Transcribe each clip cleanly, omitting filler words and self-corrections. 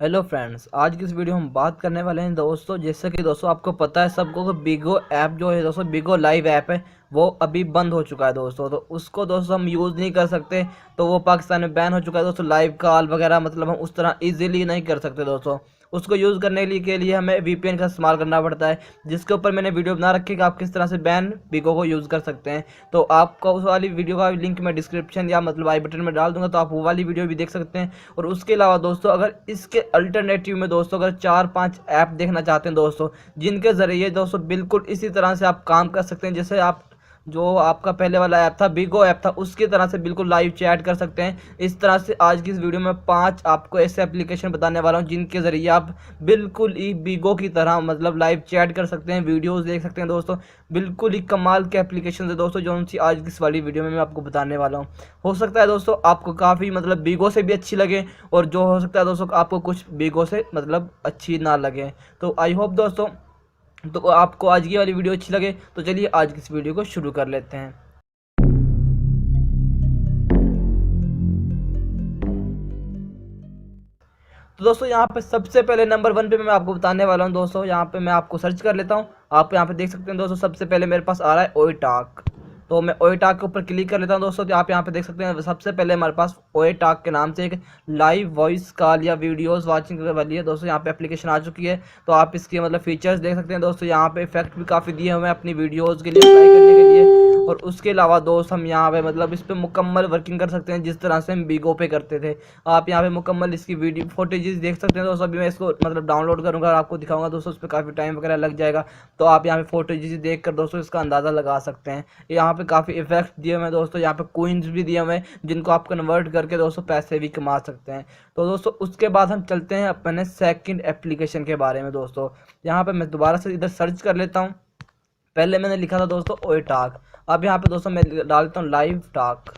Hello friends, आज की इस वीडियो में हम बात करने वाले हैं दोस्तों। जैसे कि दोस्तों आपको पता है सबको कि बिगो ऐप जो है दोस्तों, बिगो लाइव ऐप है, वो अभी बंद हो चुका है दोस्तों। तो उसको दोस्तों हम यूज़ नहीं कर सकते। तो वो पाकिस्तान में बैन हो चुका है दोस्तों। लाइव कॉल वगैरह मतलब हम उस तरह इजीली नहीं कर सकते दोस्तों। उसको यूज़ करने के लिए हमें वीपीएन का इस्तेमाल करना पड़ता है, जिसके ऊपर मैंने वीडियो बना रखी है कि आप किस तरह से बैन बिगो को यूज़ कर सकते हैं। तो आपको उस वाली वीडियो का लिंक मैं डिस्क्रिप्शन या मतलब आई बटन में डाल दूंगा, तो आप वो वाली वीडियो भी देख सकते हैं। और उसके अलावा दोस्तों अगर इसके अल्टरनेटिव में दोस्तों अगर 4-5 ऐप देखना चाहते हैं दोस्तों, जिनके ज़रिए दोस्तों बिल्कुल इसी तरह से आप काम कर सकते हैं, जैसे आप जो आपका पहले वाला ऐप था बिगो ऐप था, उसकी तरह से बिल्कुल लाइव चैट कर सकते हैं। इस तरह से आज की इस वीडियो में 5 आपको ऐसे एप्लीकेशन बताने वाला हूं, जिनके ज़रिए आप बिल्कुल ही बिगो की तरह मतलब लाइव चैट कर सकते हैं, वीडियोस देख सकते हैं दोस्तों। बिल्कुल ही कमाल के एप्लीकेशन है दोस्तों, जो उनकी आज की इस वाली वीडियो में मैं आपको बताने वाला हूँ। हो सकता है दोस्तों आपको काफ़ी मतलब बिगो से भी अच्छी लगे, और जो हो सकता है दोस्तों आपको कुछ बिगो से मतलब अच्छी ना लगे। तो आई होप दोस्तों तो आपको आज की वाली वीडियो अच्छी लगे। तो चलिए आज की इस वीडियो को शुरू कर लेते हैं। तो दोस्तों यहाँ पे सबसे पहले नंबर 1 पे मैं आपको बताने वाला हूँ दोस्तों। यहाँ पे मैं आपको सर्च कर लेता हूँ। आप यहाँ पे देख सकते हैं दोस्तों, सबसे पहले मेरे पास आ रहा है ओए टाक। तो मैं ओए टाक के ऊपर क्लिक कर लेता हूँ दोस्तों। तो आप यहाँ पे देख सकते हैं सबसे पहले हमारे पास ओए टाक के नाम से एक लाइव वॉइस कॉल या वीडियोस वाचिंग वाली है दोस्तों। यहाँ पे एप्लीकेशन आ चुकी है। तो आप इसके मतलब फीचर्स देख सकते हैं दोस्तों। यहाँ पे इफेक्ट भी काफ़ी दिए हुए हैं अपनी वीडियोज़ के लिए अप्लाई करने के लिए। और उसके अलावा दोस्त हम यहाँ पे मतलब इस पर मुकम्मल वर्किंग कर सकते हैं, जिस तरह से हम बिगो पे करते थे। आप यहाँ पे मुकम्मल इसकी वीडियो फुटेजेस देख सकते हैं दोस्तों। अभी मैं इसको मतलब डाउनलोड करूँगा और आपको दिखाऊंगा दोस्तों, उस पर काफ़ी टाइम वगैरह लग जाएगा। तो आप यहाँ पे फुटेजेस देख कर दोस्तों इसका अंदाज़ा लगा सकते हैं। यहाँ पे काफ़ी इफेक्ट दिए हुए हैं दोस्तों। यहाँ पे कोइंस भी दिए हुए हैं, जिनको आप कन्वर्ट करके दोस्तों पैसे भी कमा सकते हैं। तो दोस्तों उसके बाद हम चलते हैं अपने सेकेंड एप्लीकेशन के बारे में दोस्तों। यहाँ पे मैं दोबारा से इधर सर्च कर लेता हूँ। पहले मैंने लिखा था दोस्तों ओए टाक। अब यहाँ पे दोस्तों मैं डालता हूँ लाइव टाक।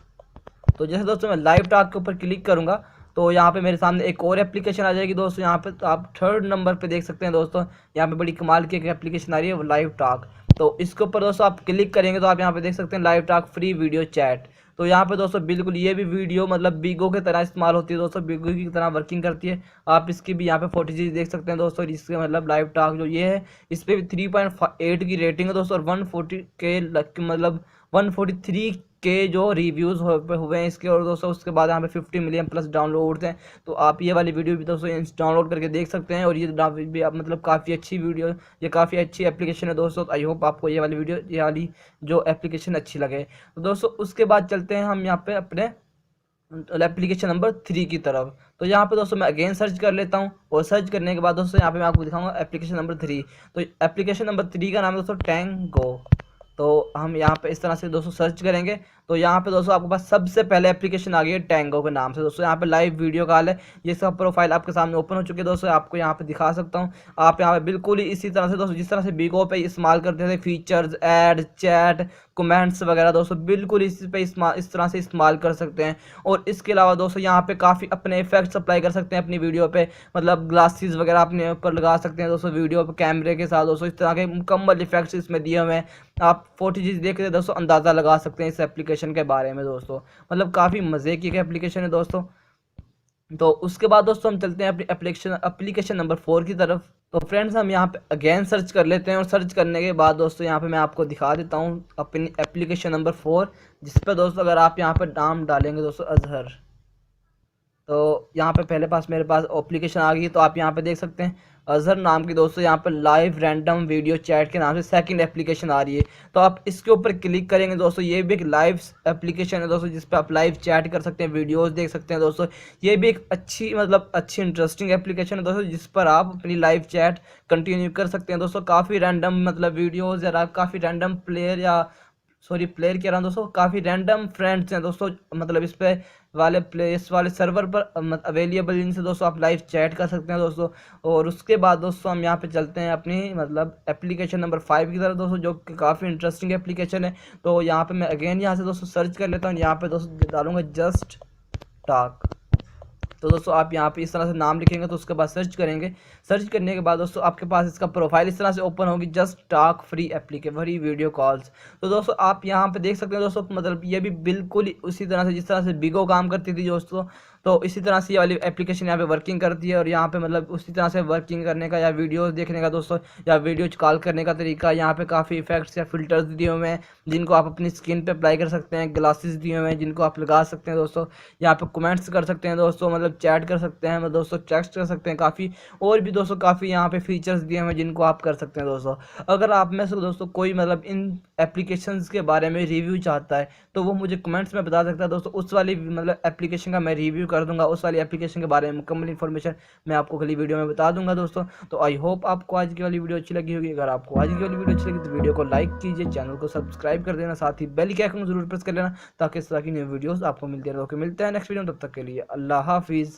तो जैसे दोस्तों मैं लाइव टाक के ऊपर क्लिक करूँगा, तो यहाँ पे मेरे सामने एक और एप्लीकेशन आ जाएगी दोस्तों। यहाँ पे तो आप 3rd नंबर पे देख सकते हैं दोस्तों। यहाँ पे बड़ी कमाल की एक एप्लीकेशन आ रही है, वो लाइव टाक। तो इसके ऊपर दोस्तों आप क्लिक करेंगे तो आप यहाँ पे देख सकते हैं लाइव टाक फ्री वीडियो चैट। तो यहाँ पे दोस्तों बिल्कुल ये भी वीडियो मतलब बिगो की तरह इस्तेमाल होती है दोस्तों, बिगो की तरह वर्किंग करती है। आप इसकी भी यहाँ पे फुटेजेस देख सकते हैं दोस्तों। इसके मतलब लाइव टाक जो ये है, इस पर भी 3.8 की रेटिंग है दोस्तों, और 140 के मतलब 143 के जो रिव्यूज़ हुए हैं इसके। और दोस्तों उसके बाद यहाँ पे 50 मिलियन प्लस डाउनलोड्स हैं। तो आप ये वाली वीडियो भी दोस्तों डाउनलोड करके देख सकते हैं। और ये भी आप मतलब काफ़ी अच्छी वीडियो, ये काफ़ी अच्छी एप्लीकेशन है दोस्तों। आई होप आपको ये वाली वीडियो, ये वाली जो एप्लीकेशन अच्छी लगे। तो दोस्तों उसके बाद चलते हैं हम यहाँ पे अपने एप्लीकेशन नंबर 3 की तरफ। तो यहाँ पे दोस्तों मैं अगेन सर्च कर लेता हूँ, और सर्च करने के बाद दोस्तों यहाँ पे मैं आपको दिखाऊंगा एप्लीकेशन नंबर 3। तो एप्लीकेशन नंबर 3 का नाम है दोस्तों टैंगो। तो हम यहाँ पे इस तरह से दोस्तों सर्च करेंगे, तो यहाँ पे दोस्तों आपके पास सबसे पहले एप्लीकेशन आ गई है टैंगो के नाम से दोस्तों। यहाँ पे लाइव वीडियो कॉल है, ये सब प्रोफाइल आपके सामने ओपन हो चुकी है दोस्तों। आपको यहाँ पे दिखा सकता हूँ। आप यहाँ पे बिल्कुल ही इसी तरह से दोस्तों, जिस तरह से बिगो पे इस्तेमाल करते थे फीचर्स, ऐड, चैट, कमेंट्स वगैरह दोस्तों, बिल्कुल इसी पे इस तरह से इस्तेमाल कर सकते हैं। और इसके अलावा दोस्तों यहाँ पे काफ़ी अपने इफेक्ट्स अप्लाई कर सकते हैं अपनी वीडियो पे, मतलब ग्लासेस वगैरह अपने ऊपर लगा सकते हैं दोस्तों वीडियो पे कैमरे के साथ दोस्तों। इस तरह के मुकम्मल इफेक्ट्स इसमें दिए हुए हैं। आप फुटेजेस देख के दोस्तों अंदाज़ा लगा सकते हैं इस एप्लीकेशन के बारे में दोस्तों। मतलब काफ़ी मज़े की एप्लीकेशन है दोस्तों। तो उसके बाद दोस्तों हम चलते हैं अपनी एप्लीकेशन नंबर 4 की तरफ। तो फ्रेंड्स हम यहाँ पे अगेन सर्च कर लेते हैं, और सर्च करने के बाद दोस्तों यहाँ पे मैं आपको दिखा देता हूँ अपनी एप्लीकेशन नंबर 4, जिस पर दोस्तों अगर आप यहाँ पे नाम डालेंगे दोस्तों अजहर, तो यहाँ पे पहले मेरे पास एप्लीकेशन आ गई। तो आप यहाँ पे देख सकते हैं अजहर नाम की दोस्तों यहाँ पर लाइव रैंडम वीडियो चैट के नाम से सेकंड एप्लीकेशन आ रही है। तो आप इसके ऊपर क्लिक करेंगे दोस्तों। ये भी एक लाइव एप्लीकेशन है दोस्तों, जिस पर आप लाइव चैट कर सकते हैं, वीडियोस देख सकते हैं दोस्तों। ये भी एक अच्छी मतलब अच्छी इंटरेस्टिंग एप्लीकेशन है दोस्तों, जिस पर आप अपनी लाइव चैट कंटिन्यू कर सकते हैं दोस्तों। काफ़ी रैंडम मतलब वीडियोज़ या काफ़ी रैंडम प्लेयर कह रहा हूँ दोस्तों, काफ़ी रैंडम फ्रेंड्स हैं दोस्तों, मतलब इस पे इस वाले सर्वर पर अवेलेबल, इनसे दोस्तों आप लाइव चैट कर सकते हैं दोस्तों। और उसके बाद दोस्तों हम यहाँ पे चलते हैं अपनी मतलब एप्लीकेशन नंबर 5 की तरफ दोस्तों, जो कि काफ़ी इंटरेस्टिंग एप्लीकेशन है। तो यहाँ पे मैं अगेन यहाँ से दोस्तों सर्च कर लेता हूँ। यहाँ पे दोस्तों डालूंगा जस्ट टाक। तो दोस्तों आप यहाँ पे इस तरह से नाम लिखेंगे, तो उसके बाद सर्च करेंगे। सर्च करने के बाद दोस्तों आपके पास इसका प्रोफाइल इस तरह से ओपन होगी, just talk free application free video calls. तो दोस्तों आप यहाँ पे देख सकते हैं दोस्तों, मतलब ये भी बिल्कुल उसी तरह से जिस तरह से बिगो काम करती थी दोस्तों। तो इसी तरह से ये वाली एप्लीकेशन यहाँ पे वर्किंग करती है। और यहाँ पे मतलब उसी तरह से वर्किंग करने का या वीडियोस देखने का दोस्तों या वीडियो कॉल करने का तरीका, यहाँ पे काफ़ी इफेक्ट्स या फिल्टर्स दिए हुए हैं जिनको आप अपनी स्किन पे अप्लाई कर सकते हैं। ग्लासेस दिए हुए हैं जिनको आप लगा सकते हैं दोस्तों। यहाँ पे कमेंट्स कर सकते हैं दोस्तों, मतलब चैट कर सकते हैं, मतलब दोस्तों टेक्स्ट कर सकते हैं काफ़ी। और भी दोस्तों काफ़ी यहाँ पे फीचर्स दिए हुए हैं जिनको आप कर सकते हैं दोस्तों। अगर आप में से दोस्तों कोई मतलब इन एप्लीकेशंस के बारे में रिव्यू चाहता है तो वो मुझे कमेंट्स में बता सकता है दोस्तों। उस वाली मतलब एप्लीकेशन का मैं रिव्यू कर दूंगा, उस वाली एप्लीकेशन के बारे में मुकम्मल इन्फॉर्मेशन मैं आपको अगली वीडियो में बता दूंगा दोस्तों। तो आई होप आपको आज की वाली वीडियो अच्छी लगी होगी। अगर आपको आज की वाली वीडियो अच्छी लगी तो वीडियो को लाइक कीजिए, चैनल को सब्सक्राइब कर देना, साथ ही बेल के आइकन को जरूर प्रेस कर लेना ताकि इस तरह की न्यू वीडियोस आपको मिलती रहे। मिलते हैं नेक्स्ट वीडियो में, तब तक के लिए अल्लाह हाफिज़।